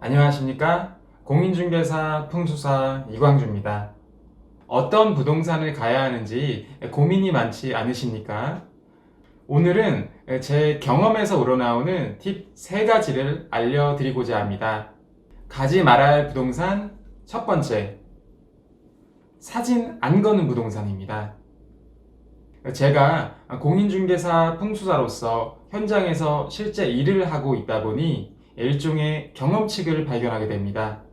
안녕하십니까? 공인중개사 풍수사 이광주입니다. 어떤 부동산을 가야 하는지 고민이 많지 않으십니까? 오늘은 제 경험에서 우러나오는 팁 3가지를 알려드리고자 합니다. 가지 말아야 할 부동산 첫 번째, 사진 안 거는 부동산입니다. 제가 공인중개사 풍수사로서 현장에서 실제 일을 하고 있다 보니 일종의 경험칙을 발견하게 됩니다.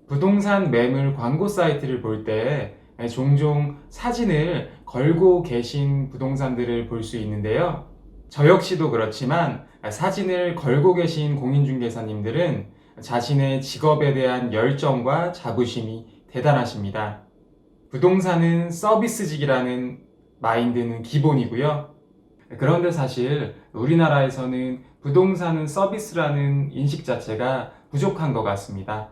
부동산 매물 광고 사이트를 볼 때 종종 사진을 걸고 계신 부동산들을 볼 수 있는데요. 저 역시도 그렇지만 사진을 걸고 계신 공인중개사님들은 자신의 직업에 대한 열정과 자부심이 대단하십니다. 부동산은 서비스직이라는 마인드는 기본이고요. 그런데 사실 우리나라에서는 부동산은 서비스라는 인식 자체가 부족한 것 같습니다.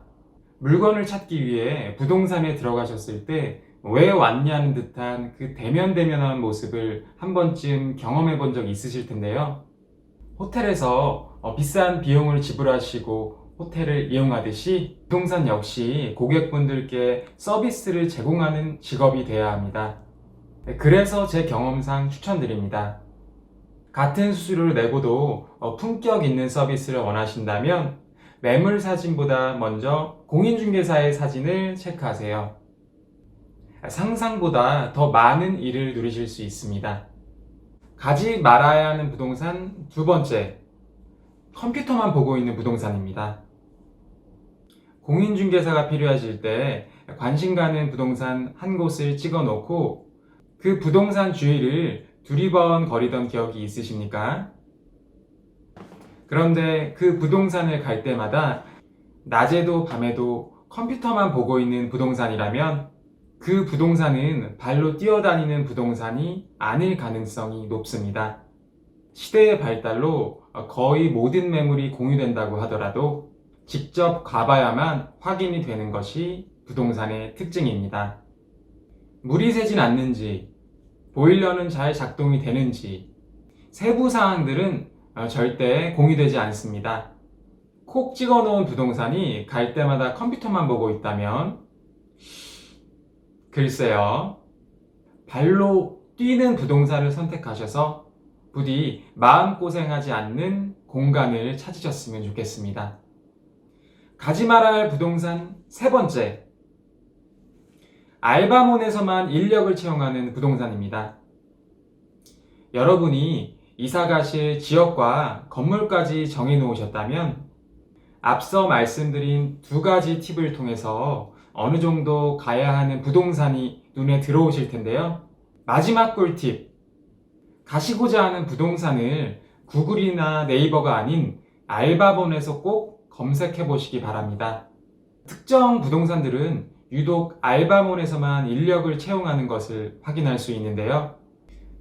물건을 찾기 위해 부동산에 들어가셨을 때 왜 왔냐는 듯한 그 대면대면한 모습을 한 번쯤 경험해 본 적 있으실 텐데요. 호텔에서 비싼 비용을 지불하시고 호텔을 이용하듯이 부동산 역시 고객분들께 서비스를 제공하는 직업이 되어야 합니다. 그래서 제 경험상 추천드립니다. 같은 수수료를 내고도 품격 있는 서비스를 원하신다면 매물 사진보다 먼저 공인중개사의 사진을 체크하세요. 상상보다 더 많은 일을 누리실 수 있습니다. 가지 말아야 하는 부동산 두 번째, 컴퓨터만 보고 있는 부동산입니다. 공인중개사가 필요하실 때 관심 가는 부동산 한 곳을 찍어 놓고 그 부동산 주위를 두리번 거리던 기억이 있으십니까? 그런데 그 부동산을 갈 때마다 낮에도 밤에도 컴퓨터만 보고 있는 부동산이라면 그 부동산은 발로 뛰어다니는 부동산이 아닐 가능성이 높습니다. 시대의 발달로 거의 모든 매물이 공유된다고 하더라도 직접 가봐야만 확인이 되는 것이 부동산의 특징입니다. 물이 새진 않는지, 보일러는 잘 작동이 되는지, 세부 사항들은 절대 공유되지 않습니다. 콕 찍어 놓은 부동산이 갈 때마다 컴퓨터만 보고 있다면 글쎄요, 발로 뛰는 부동산을 선택하셔서 부디 마음고생하지 않는 공간을 찾으셨으면 좋겠습니다. 가지 말아야 할 부동산 세 번째, 알바몬에서만 인력을 채용하는 부동산입니다. 여러분이 이사 가실 지역과 건물까지 정해 놓으셨다면 앞서 말씀드린 2가지 팁을 통해서 어느 정도 가야 하는 부동산이 눈에 들어오실 텐데요. 마지막 꿀팁, 가시고자 하는 부동산을 구글이나 네이버가 아닌 알바몬에서 꼭 검색해 보시기 바랍니다. 특정 부동산들은 유독 알바몬에서만 인력을 채용하는 것을 확인할 수 있는데요.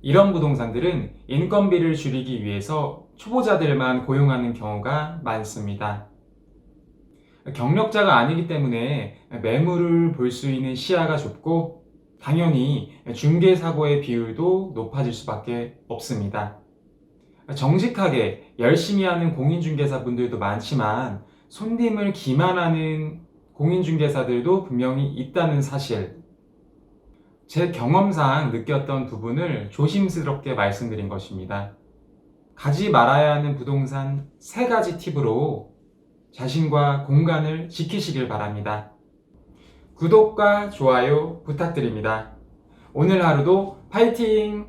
이런 부동산들은 인건비를 줄이기 위해서 초보자들만 고용하는 경우가 많습니다. 경력자가 아니기 때문에 매물을 볼 수 있는 시야가 좁고 당연히 중개사고의 비율도 높아질 수밖에 없습니다. 정직하게 열심히 하는 공인중개사분들도 많지만 손님을 기만하는 공인중개사들도 분명히 있다는 사실, 제 경험상 느꼈던 부분을 조심스럽게 말씀드린 것입니다. 가지 말아야 하는 부동산 3가지 팁으로 자신과 공간을 지키시길 바랍니다. 구독과 좋아요 부탁드립니다. 오늘 하루도 파이팅!